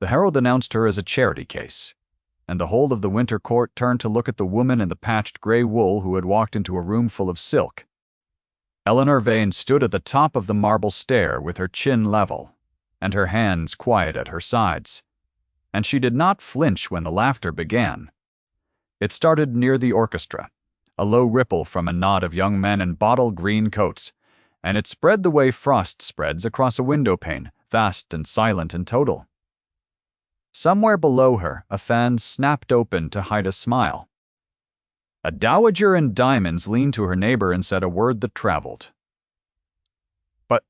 The herald announced her as a charity case, and the whole of the winter court turned to look at the woman in the patched gray wool who had walked into a room full of silk. Eleanor Vane stood at the top of the marble stair with her chin level, and her hands quiet at her sides, and she did not flinch when the laughter began. It started near the orchestra, a low ripple from a knot of young men in bottle green coats, and it spread the way frost spreads across a window pane, vast and silent and total. Somewhere below her, a fan snapped open to hide a smile. A dowager in diamonds leaned to her neighbor and said a word that traveled. But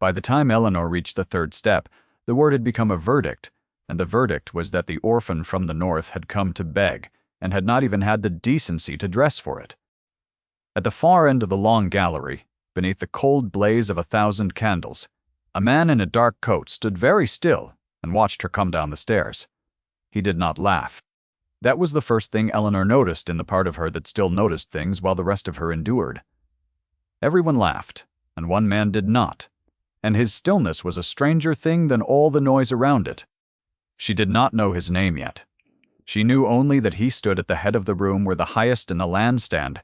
by the time Eleanor reached the third step, the word had become a verdict, and the verdict was that the orphan from the north had come to beg, and had not even had the decency to dress for it. At the far end of the long gallery, beneath the cold blaze of 1,000 candles, a man in a dark coat stood very still and watched her come down the stairs. He did not laugh. That was the first thing Eleanor noticed in the part of her that still noticed things while the rest of her endured. Everyone laughed, and one man did not, and his stillness was a stranger thing than all the noise around it. She did not know his name yet. She knew only that he stood at the head of the room where the highest in the land stand,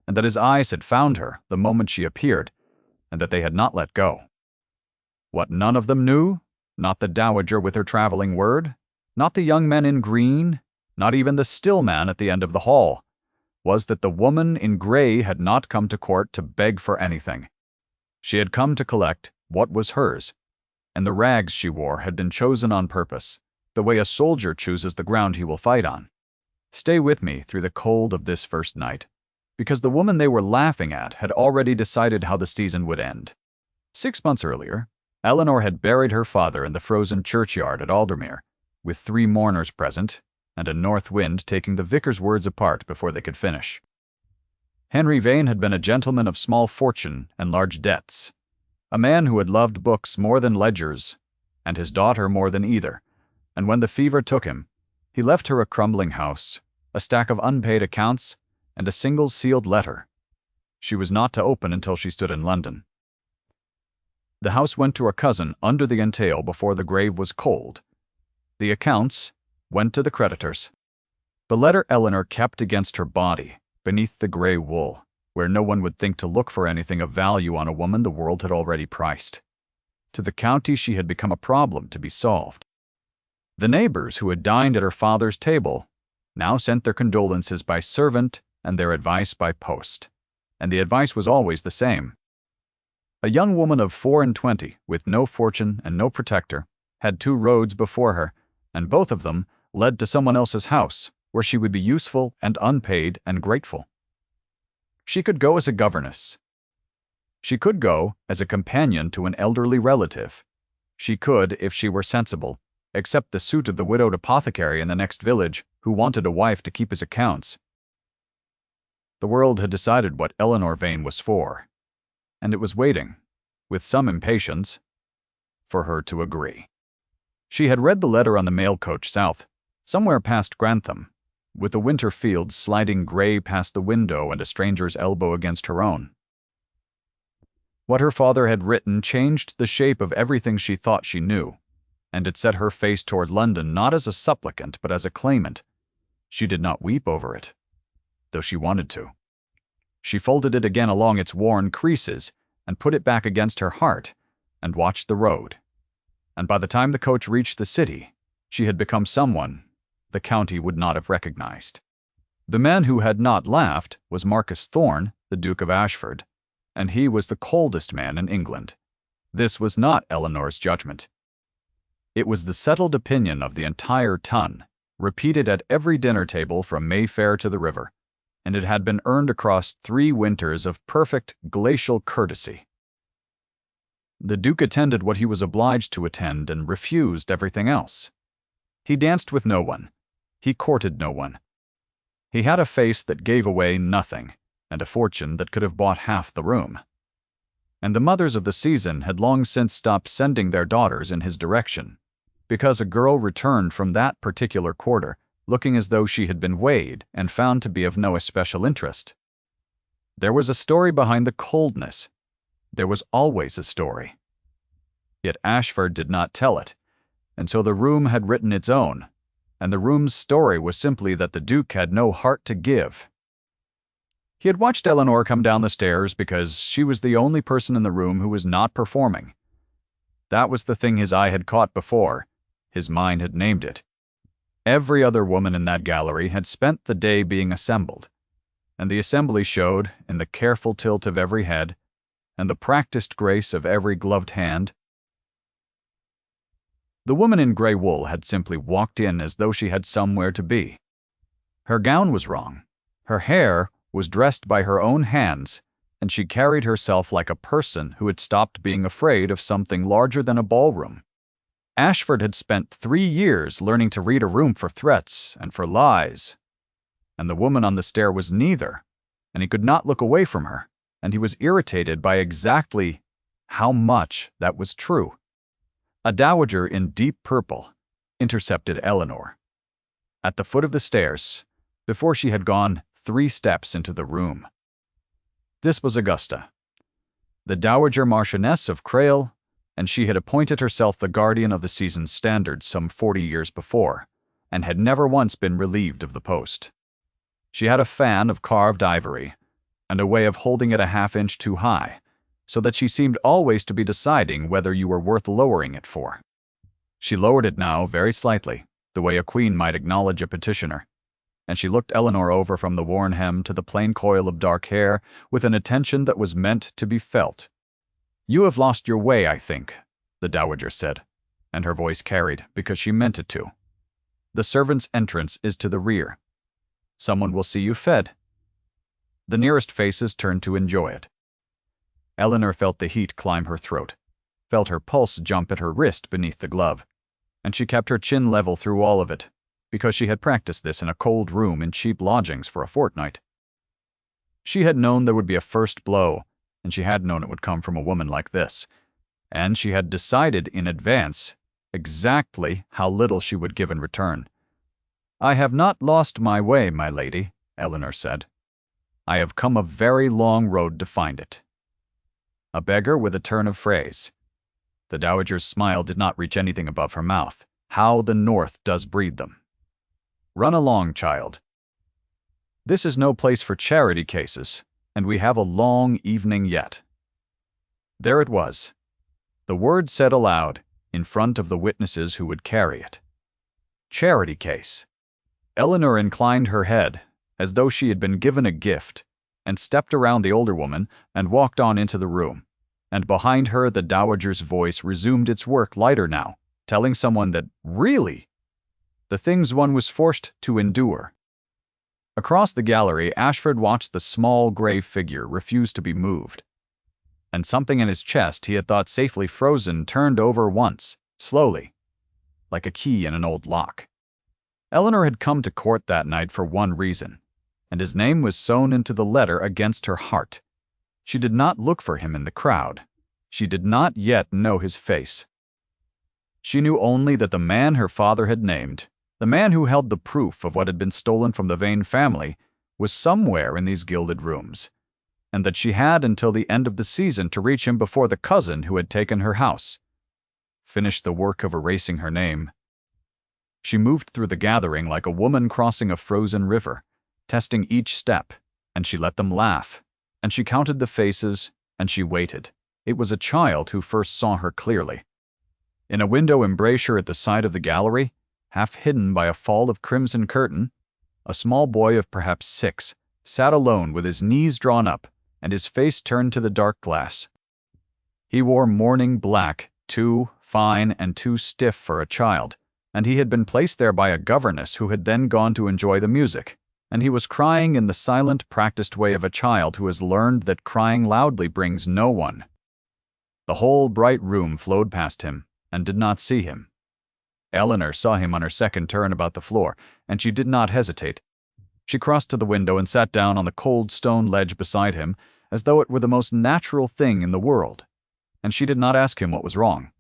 and that his eyes had found her the moment she appeared, and that they had not let go. What none of them knew, not the dowager with her traveling word, not the young men in green, not even the still man at the end of the hall, was that the woman in gray had not come to court to beg for anything. She had come to collect what was hers, and the rags she wore had been chosen on purpose, the way a soldier chooses the ground he will fight on. Stay with me through the cold of this first night, because the woman they were laughing at had already decided how the season would end. 6 months earlier, Eleanor had buried her father in the frozen churchyard at Aldermere, with 3 mourners present, and a north wind taking the vicar's words apart before they could finish. Henry Vane had been a gentleman of small fortune and large debts, a man who had loved books more than ledgers, and his daughter more than either, and when the fever took him, he left her a crumbling house, a stack of unpaid accounts, and a single sealed letter. She was not to open until she stood in London. The house went to a cousin under the entail before the grave was cold. The accounts went to the creditors. The letter Eleanor kept against her body, beneath the gray wool, where no one would think to look for anything of value on a woman the world had already priced. To the county she had become a problem to be solved. The neighbors who had dined at her father's table now sent their condolences by servant and their advice by post, and the advice was always the same. A young woman of 24, with no fortune and no protector, had 2 roads before her, and both of them led to someone else's house, where she would be useful and unpaid and grateful. She could go as a governess. She could go as a companion to an elderly relative. She could, if she were sensible, accept the suit of the widowed apothecary in the next village who wanted a wife to keep his accounts. The world had decided what Eleanor Vane was for, and it was waiting, with some impatience, for her to agree. She had read the letter on the mail coach south, somewhere past Grantham, with the winter fields sliding gray past the window and a stranger's elbow against her own. What her father had written changed the shape of everything she thought she knew, and it set her face toward London not as a supplicant but as a claimant. She did not weep over it, though she wanted to. She folded it again along its worn creases and put it back against her heart and watched the road. And by the time the coach reached the city, she had become someone the county would not have recognized. The man who had not laughed was Marcus Thorne, the Duke of Ashford, and he was the coldest man in England. This was not Eleanor's judgment. It was the settled opinion of the entire ton, repeated at every dinner table from Mayfair to the river, and it had been earned across 3 winters of perfect glacial courtesy. The Duke attended what he was obliged to attend and refused everything else. He danced with no one. He courted no one. He had a face that gave away nothing, and a fortune that could have bought half the room. And the mothers of the season had long since stopped sending their daughters in his direction, because a girl returned from that particular quarter looking as though she had been weighed and found to be of no especial interest. There was a story behind the coldness. There was always a story. Yet Ashford did not tell it, and so the room had written its own, and the room's story was simply that the Duke had no heart to give. He had watched Eleanor come down the stairs because she was the only person in the room who was not performing. That was the thing his eye had caught before. His mind had named it. Every other woman in that gallery had spent the day being assembled, and the assembly showed, in the careful tilt of every head, and the practiced grace of every gloved hand. The woman in gray wool had simply walked in as though she had somewhere to be. Her gown was wrong. Her hair was dressed by her own hands, and she carried herself like a person who had stopped being afraid of something larger than a ballroom. Ashford had spent 3 years learning to read a room for threats and for lies, and the woman on the stair was neither, and he could not look away from her, and he was irritated by exactly how much that was true. A dowager in deep purple intercepted Eleanor at the foot of the stairs before she had gone 3 steps into the room. This was Augusta, the Dowager Marchioness of Crail, and she had appointed herself the guardian of the season's standards some 40 years before, and had never once been relieved of the post. She had a fan of carved ivory, and a way of holding it a half-inch too high, so that she seemed always to be deciding whether you were worth lowering it for. She lowered it now very slightly, the way a queen might acknowledge a petitioner, and she looked Eleanor over from the worn hem to the plain coil of dark hair with an attention that was meant to be felt. "You have lost your way, I think," the dowager said, and her voice carried because she meant it to. "The servants' entrance is to the rear. Someone will see you fed." The nearest faces turned to enjoy it. Eleanor felt the heat climb her throat, felt her pulse jump at her wrist beneath the glove, and she kept her chin level through all of it, because she had practiced this in a cold room in cheap lodgings for a fortnight. She had known there would be a first blow, and she had known it would come from a woman like this, and she had decided in advance exactly how little she would give in return. "I have not lost my way, my lady," Eleanor said. "I have come a very long road to find it." A beggar with a turn of phrase. The dowager's smile did not reach anything above her mouth. How the North does breed them. "Run along, child. This is no place for charity cases, and we have a long evening yet." There it was, the word said aloud, in front of the witnesses who would carry it. Charity case. Eleanor inclined her head, as though she had been given a gift, and stepped around the older woman and walked on into the room, and behind her the dowager's voice resumed its work lighter now, telling someone that, really, the things one was forced to endure. Across the gallery, Ashford watched the small gray figure refuse to be moved, and something in his chest he had thought safely frozen turned over once, slowly, like a key in an old lock. Eleanor had come to court that night for one reason, and his name was sewn into the letter against her heart. She did not look for him in the crowd. She did not yet know his face. She knew only that the man her father had named, the man who held the proof of what had been stolen from the Vane family, was somewhere in these gilded rooms, and that she had until the end of the season to reach him before the cousin who had taken her house finished the work of erasing her name. She moved through the gathering like a woman crossing a frozen river, testing each step, and she let them laugh, and she counted the faces, and she waited. It was a child who first saw her clearly. In a window embrasure at the side of the gallery, half hidden by a fall of crimson curtain, a small boy of perhaps 6 sat alone with his knees drawn up and his face turned to the dark glass. He wore mourning black, too fine and too stiff for a child, and he had been placed there by a governess who had then gone to enjoy the music, and he was crying in the silent, practiced way of a child who has learned that crying loudly brings no one. The whole bright room flowed past him and did not see him. Eleanor saw him on her second turn about the floor, and she did not hesitate. She crossed to the window and sat down on the cold stone ledge beside him, as though it were the most natural thing in the world. And she did not ask him what was wrong,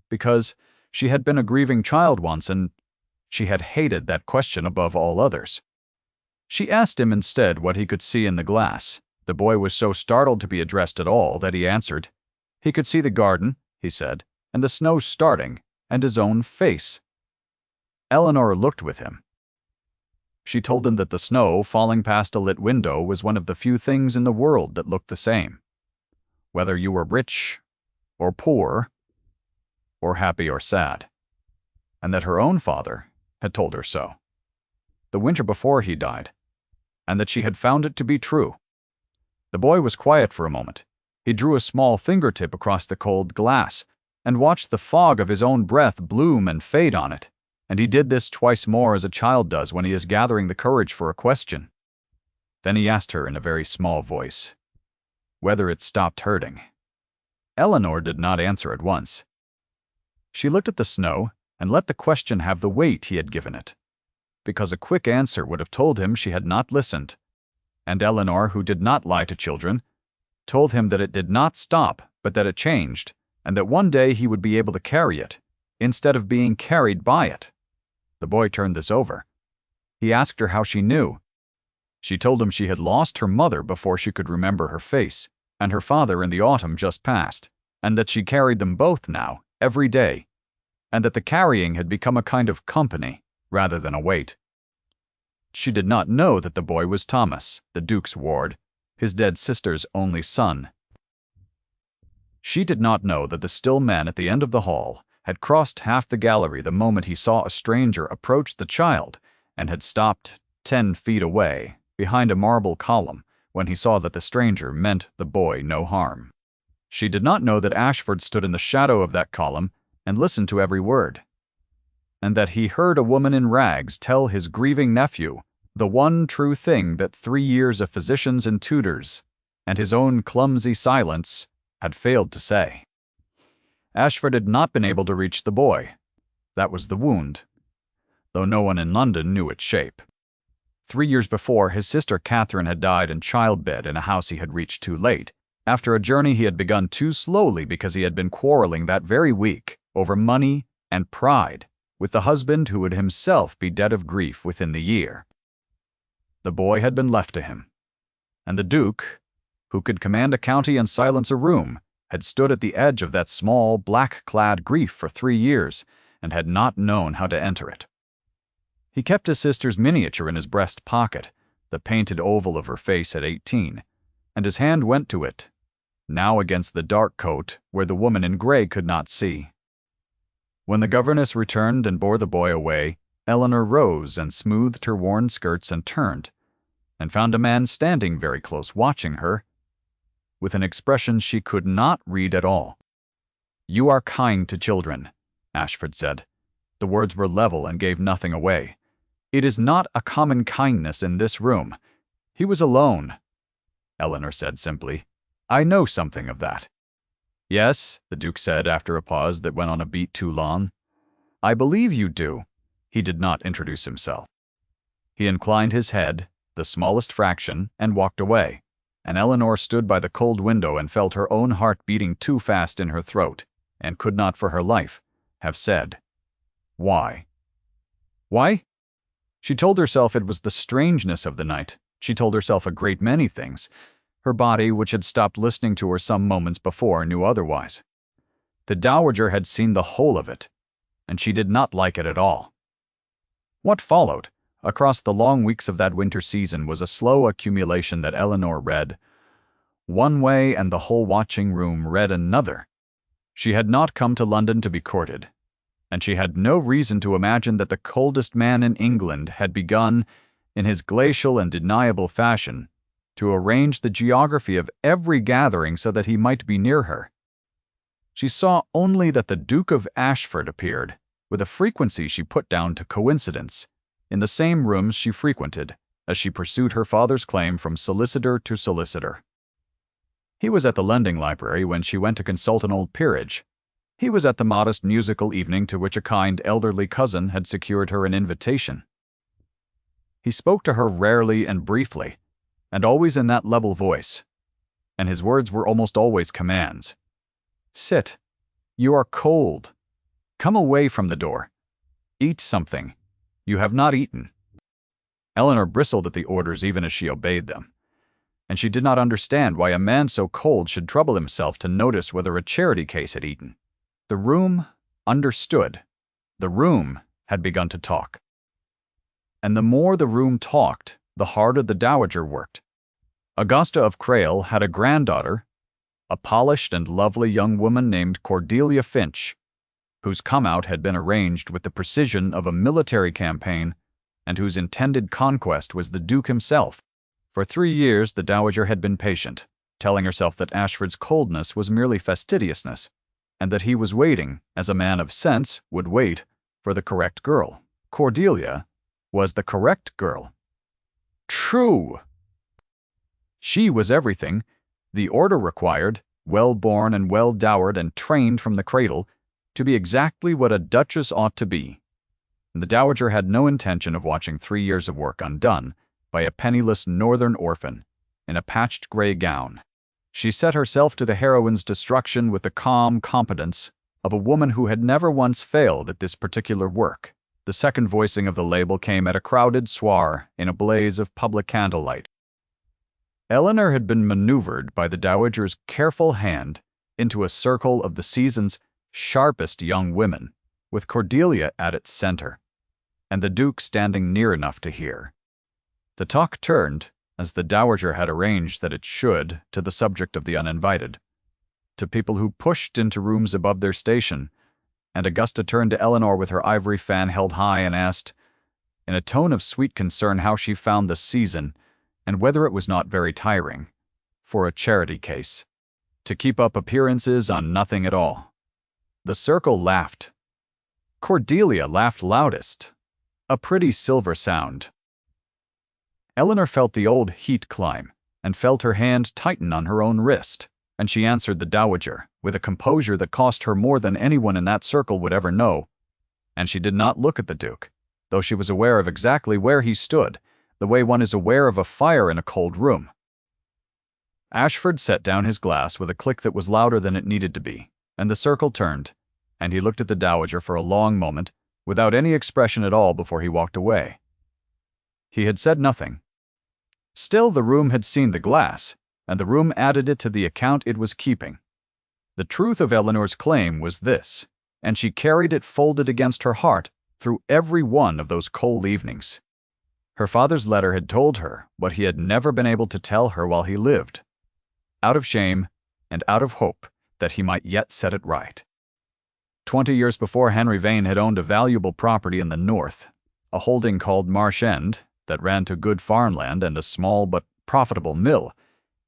because she had been a grieving child once, and she had hated that question above all others. She asked him instead what he could see in the glass. The boy was so startled to be addressed at all that he answered. He could see the garden, he said, and the snow starting, and his own face. Eleanor looked with him. She told him that the snow falling past a lit window was one of the few things in the world that looked the same, whether you were rich or poor, or happy or sad, and that her own father had told her so, the winter before he died, and that she had found it to be true. The boy was quiet for a moment. He drew a small fingertip across the cold glass and watched the fog of his own breath bloom and fade on it, and he did this twice more as a child does when he is gathering the courage for a question. Then he asked her in a very small voice whether it stopped hurting. Eleanor did not answer at once. She looked at the snow and let the question have the weight he had given it, because a quick answer would have told him she had not listened, and Eleanor, who did not lie to children, told him that it did not stop, but that it changed, and that one day he would be able to carry it, instead of being carried by it. The boy turned this over. He asked her how she knew. She told him she had lost her mother before she could remember her face, and her father in the autumn just past, and that she carried them both now, every day, and that the carrying had become a kind of company, rather than a weight. She did not know that the boy was Thomas, the Duke's ward, his dead sister's only son. She did not know that the still man at the end of the hall had crossed half the gallery the moment he saw a stranger approach the child, and had stopped 10 feet away, behind a marble column, when he saw that the stranger meant the boy no harm. She did not know that Ashford stood in the shadow of that column and listened to every word, and that he heard a woman in rags tell his grieving nephew the one true thing that 3 years of physicians and tutors, and his own clumsy silence, had failed to say. Ashford had not been able to reach the boy. That was the wound, though no one in London knew its shape. 3 years before, his sister Catherine had died in childbed in a house he had reached too late, after a journey he had begun too slowly because he had been quarreling that very week over money and pride with the husband who would himself be dead of grief within the year. The boy had been left to him, and the Duke, who could command a county and silence a room, had stood at the edge of that small, black-clad grief for 3 years, and had not known how to enter it. He kept his sister's miniature in his breast pocket, the painted oval of her face at 18, and his hand went to it, now against the dark coat where the woman in gray could not see. When the governess returned and bore the boy away, Eleanor rose and smoothed her worn skirts and turned, and found a man standing very close watching her, with an expression she could not read at all. "You are kind to children," Ashford said. The words were level and gave nothing away. "It is not a common kindness in this room." "He was alone," Eleanor said simply. "I know something of that." "Yes," the Duke said after a pause that went on a beat too long. "I believe you do." He did not introduce himself. He inclined his head, the smallest fraction, and walked away, and Eleanor stood by the cold window and felt her own heart beating too fast in her throat, and could not for her life have said, "Why?" Why? She told herself it was the strangeness of the night. She told herself a great many things. Her body, which had stopped listening to her some moments before, knew otherwise. The Dowager had seen the whole of it, and she did not like it at all. What followed, across the long weeks of that winter season, was a slow accumulation that Eleanor read one way and the whole watching room read another. She had not come to London to be courted, and she had no reason to imagine that the coldest man in England had begun, in his glacial and deniable fashion, to arrange the geography of every gathering so that he might be near her. She saw only that the Duke of Ashford appeared, with a frequency she put down to coincidence, in the same rooms she frequented, as she pursued her father's claim from solicitor to solicitor. He was at the lending library when she went to consult an old peerage. He was at the modest musical evening to which a kind elderly cousin had secured her an invitation. He spoke to her rarely and briefly, and always in that level voice, and his words were almost always commands. "Sit. You are cold. Come away from the door. Eat something. You have not eaten." Eleanor bristled at the orders even as she obeyed them, and she did not understand why a man so cold should trouble himself to notice whether a charity case had eaten. The room understood. The room had begun to talk. And the more the room talked, the harder the dowager worked. Augusta of Crail had a granddaughter, a polished and lovely young woman named Cordelia Finch, whose come-out had been arranged with the precision of a military campaign, and whose intended conquest was the Duke himself. For 3 years the dowager had been patient, telling herself that Ashford's coldness was merely fastidiousness, and that he was waiting, as a man of sense would wait, for the correct girl. Cordelia was the correct girl. True! She was everything the order required, well-born and well-dowered and trained from the cradle, to be exactly what a duchess ought to be. And the dowager had no intention of watching 3 years of work undone by a penniless northern orphan in a patched gray gown. She set herself to the heroine's destruction with the calm competence of a woman who had never once failed at this particular work. The second voicing of the label came at a crowded soir in a blaze of public candlelight. Eleanor had been maneuvered by the dowager's careful hand into a circle of the season's sharpest young women, with Cordelia at its center, and the Duke standing near enough to hear. The talk turned, as the dowager had arranged that it should, to the subject of the uninvited, to people who pushed into rooms above their station, and Augusta turned to Eleanor with her ivory fan held high and asked, in a tone of sweet concern, how she found the season, and whether it was not very tiring, for a charity case, to keep up appearances on nothing at all. The circle laughed. Cordelia laughed loudest, a pretty silver sound. Eleanor felt the old heat climb, and felt her hand tighten on her own wrist, and she answered the dowager with a composure that cost her more than anyone in that circle would ever know, and she did not look at the Duke, though she was aware of exactly where he stood, the way one is aware of a fire in a cold room. Ashford set down his glass with a click that was louder than it needed to be, and the circle turned, and he looked at the dowager for a long moment, without any expression at all before he walked away. He had said nothing. Still, the room had seen the glass, and the room added it to the account it was keeping. The truth of Eleanor's claim was this, and she carried it folded against her heart through every one of those cold evenings. Her father's letter had told her what he had never been able to tell her while he lived, out of shame and out of hope that he might yet set it right. 20 years before, Henry Vane had owned a valuable property in the north, a holding called Marsh End that ran to good farmland and a small but profitable mill,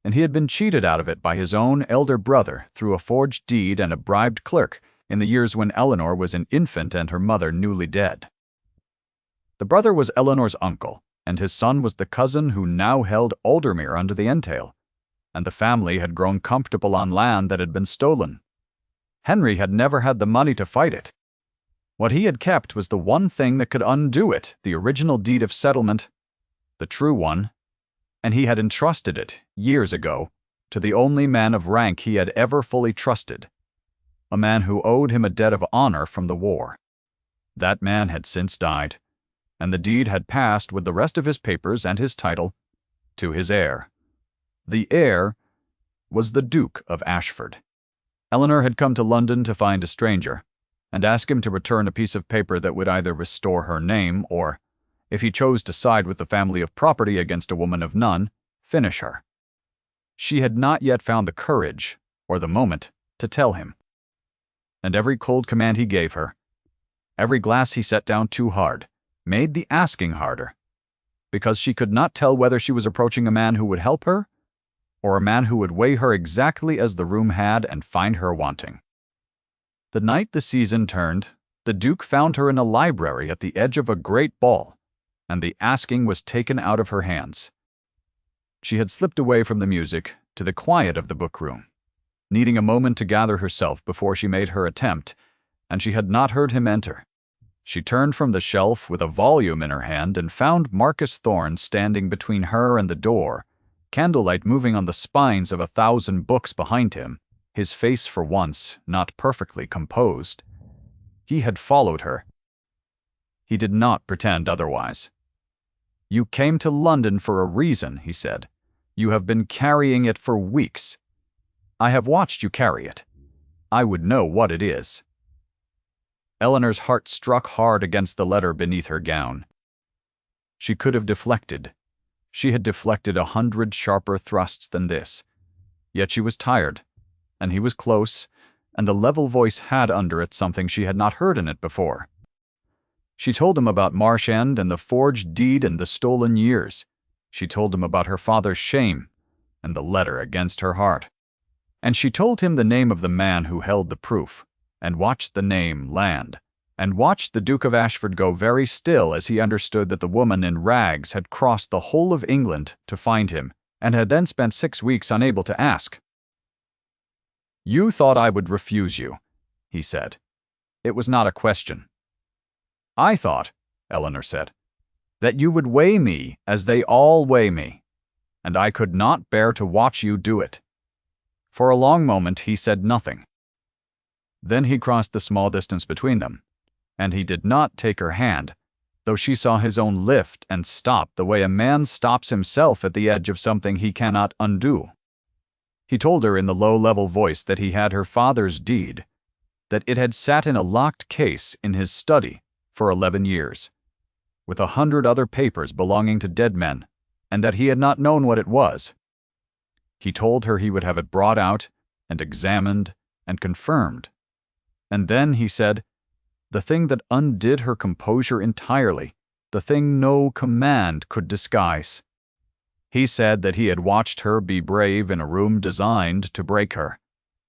and he had been cheated out of it by his own elder brother through a forged deed and a bribed clerk in the years when Eleanor was an infant and her mother newly dead. The brother was Eleanor's uncle, and his son was the cousin who now held Aldermere under the entail, and the family had grown comfortable on land that had been stolen. Henry had never had the money to fight it. What he had kept was the one thing that could undo it, the original deed of settlement, the true one, and he had entrusted it, years ago, to the only man of rank he had ever fully trusted, a man who owed him a debt of honor from the war. That man had since died, and the deed had passed with the rest of his papers and his title to his heir. The heir was the Duke of Ashford. Eleanor had come to London to find a stranger, and ask him to return a piece of paper that would either restore her name or, if he chose to side with the family of property against a woman of none, finish her. She had not yet found the courage, or the moment, to tell him. And every cold command he gave her, every glass he set down too hard, made the asking harder, because she could not tell whether she was approaching a man who would help her, or a man who would weigh her exactly as the room had and find her wanting. The night the season turned, the Duke found her in a library at the edge of a great ball, and the asking was taken out of her hands. She had slipped away from the music to the quiet of the book-room, needing a moment to gather herself before she made her attempt, and she had not heard him enter. She turned from the shelf with a volume in her hand and found Marcus Thorne standing between her and the door, candlelight moving on the spines of 1,000 books behind him, his face for once not perfectly composed. He had followed her. He did not pretend otherwise. "You came to London for a reason," he said. "You have been carrying it for weeks. I have watched you carry it. I would know what it is." Eleanor's heart struck hard against the letter beneath her gown. She could have deflected. She had deflected 100 sharper thrusts than this. Yet she was tired, and he was close, and the level voice had under it something she had not heard in it before. She told him about Marsh End and the forged deed and the stolen years. She told him about her father's shame and the letter against her heart. And she told him the name of the man who held the proof, and watched the name land, and watched the Duke of Ashford go very still as he understood that the woman in rags had crossed the whole of England to find him, and had then spent 6 weeks unable to ask. "You thought I would refuse you," he said. "It was not a question." "I thought," Eleanor said, "that you would weigh me as they all weigh me, and I could not bear to watch you do it." For a long moment he said nothing. Then he crossed the small distance between them, and he did not take her hand, though she saw his own lift and stop the way a man stops himself at the edge of something he cannot undo. He told her in the low-level voice that he had her father's deed, that it had sat in a locked case in his study for 11 years, with 100 other papers belonging to dead men, and that he had not known what it was. He told her he would have it brought out and examined and confirmed. And then, he said, the thing that undid her composure entirely, the thing no command could disguise. He said that he had watched her be brave in a room designed to break her,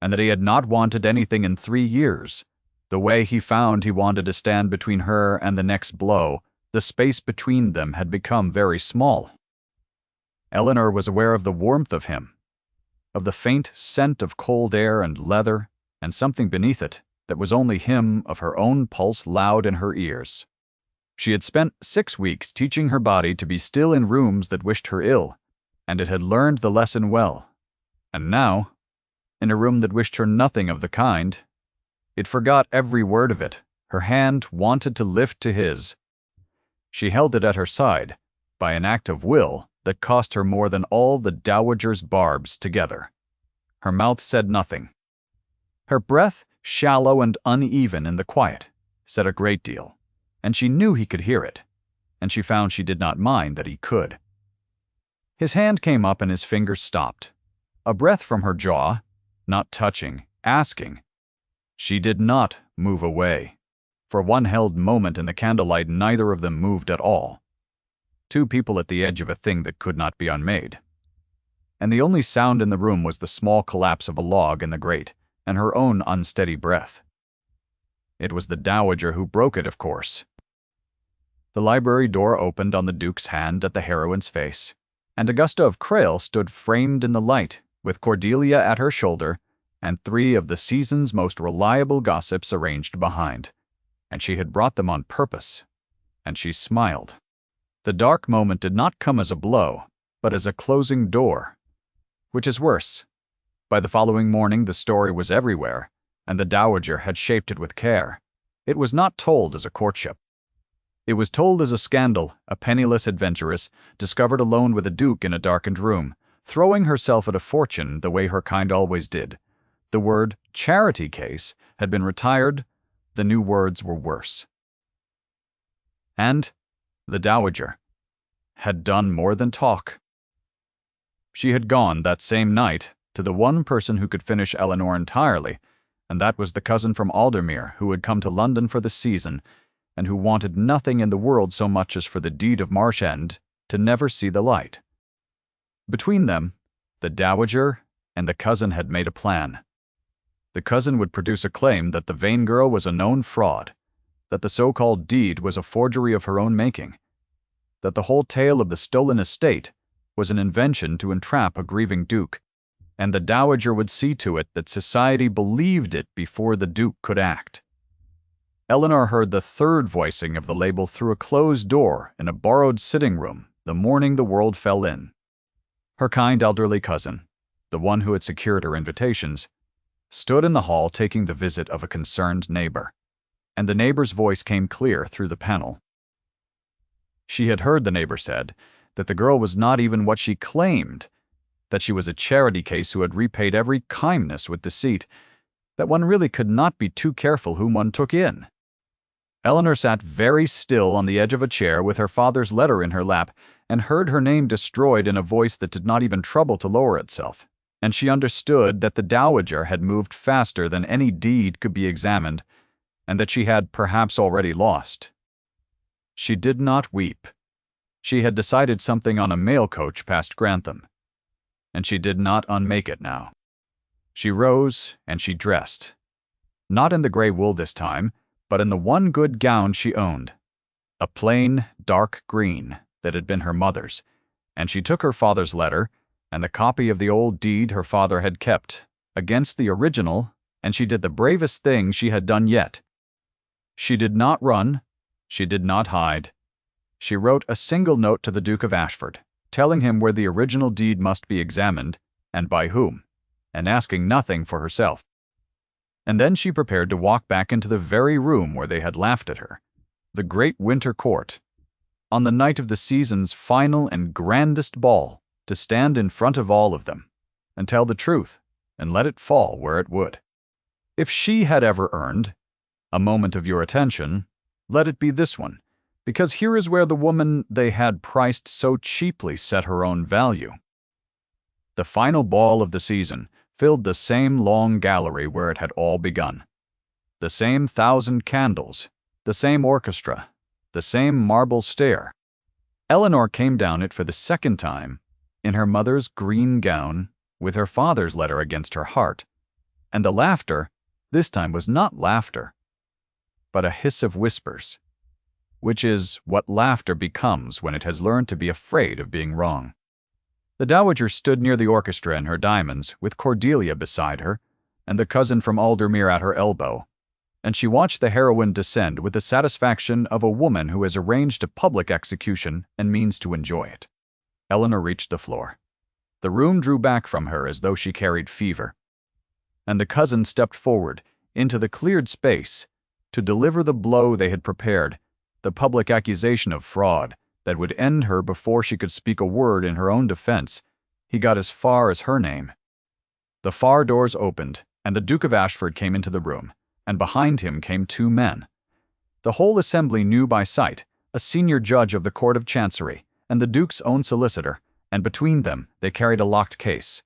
and that he had not wanted anything in 3 years. The way he found he wanted to stand between her and the next blow, the space between them had become very small. Eleanor was aware of the warmth of him, of the faint scent of cold air and leather, and something beneath it that was only him of her own pulse loud in her ears. She had spent 6 weeks teaching her body to be still in rooms that wished her ill, and it had learned the lesson well. And now, in a room that wished her nothing of the kind, it forgot every word of it. Her hand wanted to lift to his. She held it at her side, by an act of will that cost her more than all the dowager's barbs together. Her mouth said nothing. Her breath, shallow and uneven in the quiet, said a great deal, and she knew he could hear it, and she found she did not mind that he could. His hand came up and his fingers stopped. A breath from her jaw, not touching, asking. She did not move away. For one held moment in the candlelight neither of them moved at all. 2 people at the edge of a thing that could not be unmade. And the only sound in the room was the small collapse of a log in the grate, and her own unsteady breath. It was the dowager who broke it, of course. The library door opened on the Duke's hand at the heroine's face, and Augusta of Crail stood framed in the light, with Cordelia at her shoulder, and 3 of the season's most reliable gossips arranged behind. And she had brought them on purpose, and she smiled. The dark moment did not come as a blow, but as a closing door. Which is worse. By the following morning the story was everywhere, and the dowager had shaped it with care. It was not told as a courtship. It was told as a scandal, a penniless adventuress, discovered alone with a duke in a darkened room, throwing herself at a fortune the way her kind always did. The word charity case had been retired, the new words were worse. And the dowager had done more than talk. She had gone that same night to the one person who could finish Eleanor entirely, and that was the cousin from Aldermere who had come to London for the season, and who wanted nothing in the world so much as for the deed of Marsh End to never see the light. Between them, the dowager and the cousin had made a plan. The cousin would produce a claim that the Vane girl was a known fraud, that the so-called deed was a forgery of her own making, that the whole tale of the stolen estate was an invention to entrap a grieving duke, and the dowager would see to it that society believed it before the duke could act. Eleanor heard the 3rd voicing of the label through a closed door in a borrowed sitting room the morning the world fell in. Her kind elderly cousin, the one who had secured her invitations, stood in the hall taking the visit of a concerned neighbor, and the neighbor's voice came clear through the panel. She had heard the neighbor said that the girl was not even what she claimed, that she was a charity case who had repaid every kindness with deceit, that one really could not be too careful whom one took in. Eleanor sat very still on the edge of a chair with her father's letter in her lap and heard her name destroyed in a voice that did not even trouble to lower itself. And she understood that the dowager had moved faster than any deed could be examined, and that she had perhaps already lost. She did not weep. She had decided something on a mail coach past Grantham, and she did not unmake it now. She rose and she dressed. Not in the grey wool this time, but in the one good gown she owned, a plain, dark green that had been her mother's, and she took her father's letter and the copy of the old deed her father had kept against the original, and she did the bravest thing she had done yet. She did not run, she did not hide. She wrote a single note to the Duke of Ashford, telling him where the original deed must be examined, and by whom, and asking nothing for herself. And then she prepared to walk back into the very room where they had laughed at her, the great Winter Court, on the night of the season's final and grandest ball, to stand in front of all of them, and tell the truth, and let it fall where it would. If she had ever earned a moment of your attention, let it be this one, because here is where the woman they had priced so cheaply set her own value. The final ball of the season filled the same long gallery where it had all begun. The same 1,000 candles, the same orchestra, the same marble stair. Eleanor came down it for the second time, in her mother's green gown, with her father's letter against her heart, and the laughter this time was not laughter, but a hiss of whispers, which is what laughter becomes when it has learned to be afraid of being wrong. The dowager stood near the orchestra in her diamonds, with Cordelia beside her, and the cousin from Aldermere at her elbow, and she watched the heroine descend with the satisfaction of a woman who has arranged a public execution and means to enjoy it. Eleanor reached the floor. The room drew back from her as though she carried fever, and the cousin stepped forward into the cleared space to deliver the blow they had prepared, the public accusation of fraud that would end her before she could speak a word in her own defense. He got as far as her name. The far doors opened, and the Duke of Ashford came into the room, and behind him came 2 men. The whole assembly knew by sight a senior judge of the Court of Chancery, and the Duke's own solicitor, and between them they carried a locked case.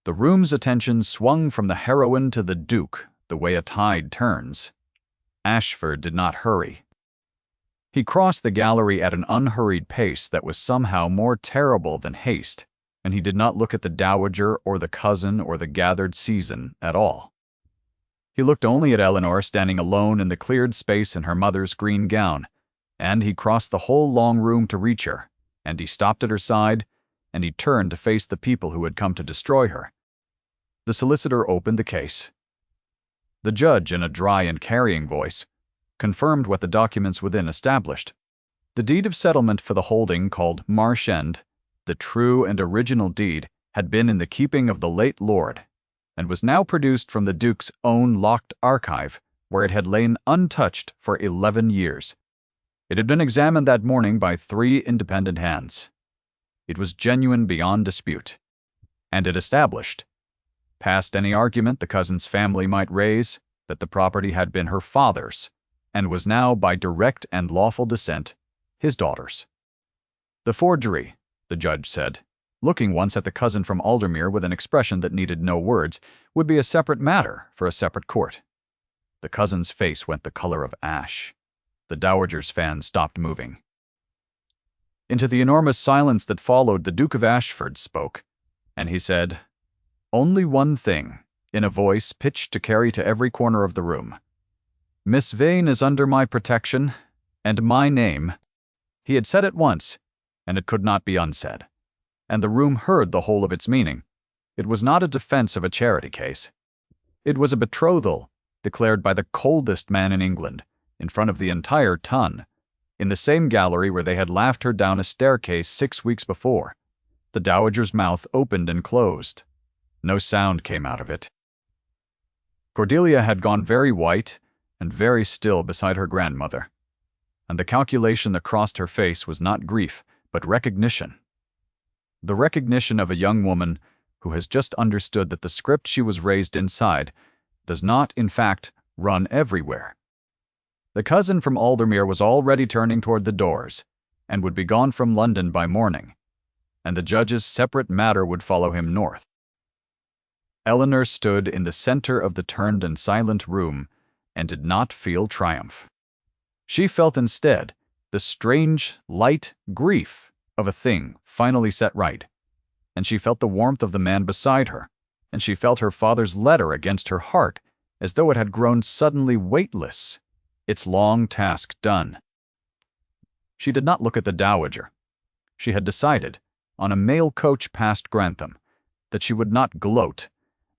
The room's attention swung from the heroine to the Duke the way a tide turns. Ashford did not hurry. He crossed the gallery at an unhurried pace that was somehow more terrible than haste, and he did not look at the dowager or the cousin or the gathered season at all. He looked only at Eleanor standing alone in the cleared space in her mother's green gown, and he crossed the whole long room to reach her, and he stopped at her side, and he turned to face the people who had come to destroy her. The solicitor opened the case. The judge, in a dry and carrying voice, confirmed what the documents within established. The deed of settlement for the holding called Marsh End, the true and original deed, had been in the keeping of the late lord, and was now produced from the Duke's own locked archive, where it had lain untouched for 11 years. It had been examined that morning by 3 independent hands. It was genuine beyond dispute, and it established, past any argument the cousin's family might raise, that the property had been her father's, and was now, by direct and lawful descent, his daughter's. The forgery, the judge said, looking once at the cousin from Aldermere with an expression that needed no words, would be a separate matter for a separate court. The cousin's face went the color of ash. The dowager's fan stopped moving. Into the enormous silence that followed, the Duke of Ashford spoke, and he said, "Only one thing," in a voice pitched to carry to every corner of the room. "Miss Vane is under my protection, and my name." He had said it once, and it could not be unsaid, and the room heard the whole of its meaning. It was not a defense of a charity case. It was a betrothal declared by the coldest man in England, in front of the entire ton, in the same gallery where they had laughed her down a staircase 6 weeks before. The dowager's mouth opened and closed. No sound came out of it. Cordelia had gone very white and very still beside her grandmother, and the calculation that crossed her face was not grief, but recognition. The recognition of a young woman who has just understood that the script she was raised inside does not, in fact, run everywhere. The cousin from Aldermere was already turning toward the doors, and would be gone from London by morning, and the judge's separate matter would follow him north. Eleanor stood in the center of the turned and silent room, and did not feel triumph. She felt instead the strange, light grief of a thing finally set right, and she felt the warmth of the man beside her, and she felt her father's letter against her heart, as though it had grown suddenly weightless, its long task done. She did not look at the dowager. She had decided, on a mail coach past Grantham, that she would not gloat,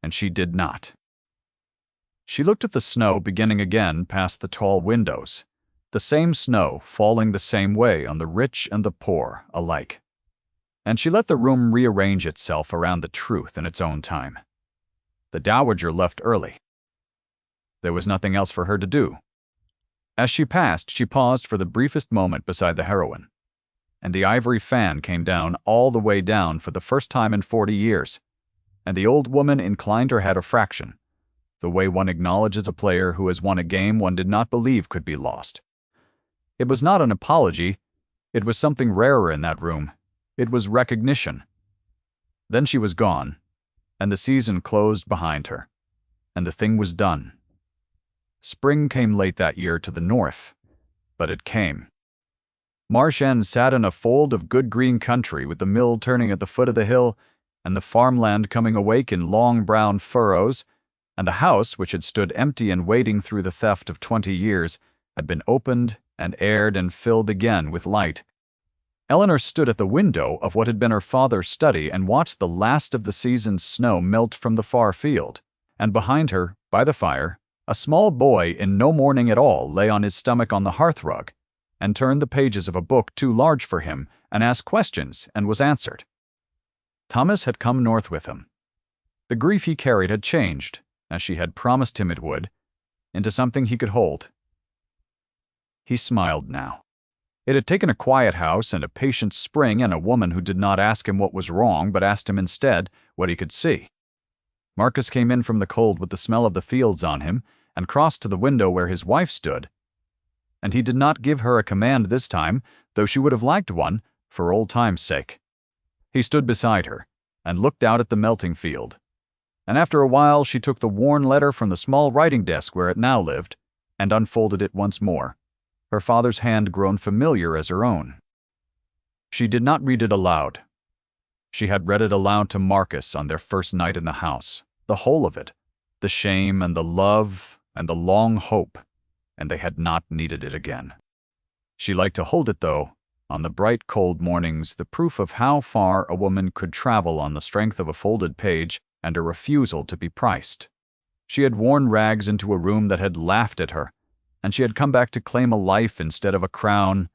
and she did not. She looked at the snow beginning again past the tall windows, the same snow falling the same way on the rich and the poor alike. And she let the room rearrange itself around the truth in its own time. The dowager left early. There was nothing else for her to do. As she passed, she paused for the briefest moment beside the heroine, and the ivory fan came down all the way down for the first time in 40 years, and the old woman inclined her head a fraction, the way one acknowledges a player who has won a game one did not believe could be lost. It was not an apology. It was something rarer in that room. It was recognition. Then she was gone, and the season closed behind her, and the thing was done. Spring came late that year to the north, but it came. Marsh End sat in a fold of good green country with the mill turning at the foot of the hill, and the farmland coming awake in long brown furrows, and the house, which had stood empty and waiting through the theft of 20 years, had been opened and aired and filled again with light. Eleanor stood at the window of what had been her father's study and watched the last of the season's snow melt from the far field, and behind her, by the fire, a small boy in no mourning at all lay on his stomach on the hearthrug, and turned the pages of a book too large for him, and asked questions, and was answered. Thomas had come north with him. The grief he carried had changed, as she had promised him it would, into something he could hold. He smiled now. It had taken a quiet house and a patient spring and a woman who did not ask him what was wrong, but asked him instead what he could see. Marcus came in from the cold with the smell of the fields on him, and crossed to the window where his wife stood. And he did not give her a command this time, though she would have liked one, for old time's sake. He stood beside her, and looked out at the melting field. And after a while she took the worn letter from the small writing desk where it now lived, and unfolded it once more, her father's hand grown familiar as her own. She did not read it aloud. She had read it aloud to Marcus on their first night in the house, the whole of it, the shame and the love and the long hope, and they had not needed it again. She liked to hold it, though, on the bright cold mornings, the proof of how far a woman could travel on the strength of a folded page and a refusal to be priced. She had worn rags into a room that had laughed at her, and she had come back to claim a life instead of a crown,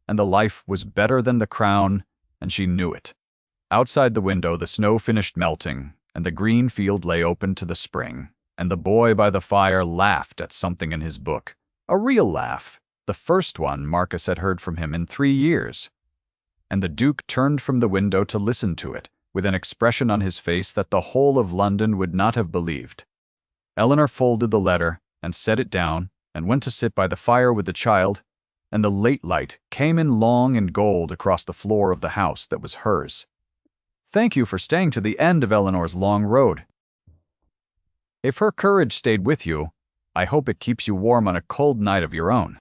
and the life was better than the crown, and she knew it. Outside the window the snow finished melting, and the green field lay open to the spring, and the boy by the fire laughed at something in his book. A real laugh, the first one Marcus had heard from him in 3 years. And the Duke turned from the window to listen to it, with an expression on his face that the whole of London would not have believed. Eleanor folded the letter, and set it down, and went to sit by the fire with the child, and the late light came in long and gold across the floor of the house that was hers. Thank you for staying to the end of Eleanor's long road. If her courage stayed with you, I hope it keeps you warm on a cold night of your own.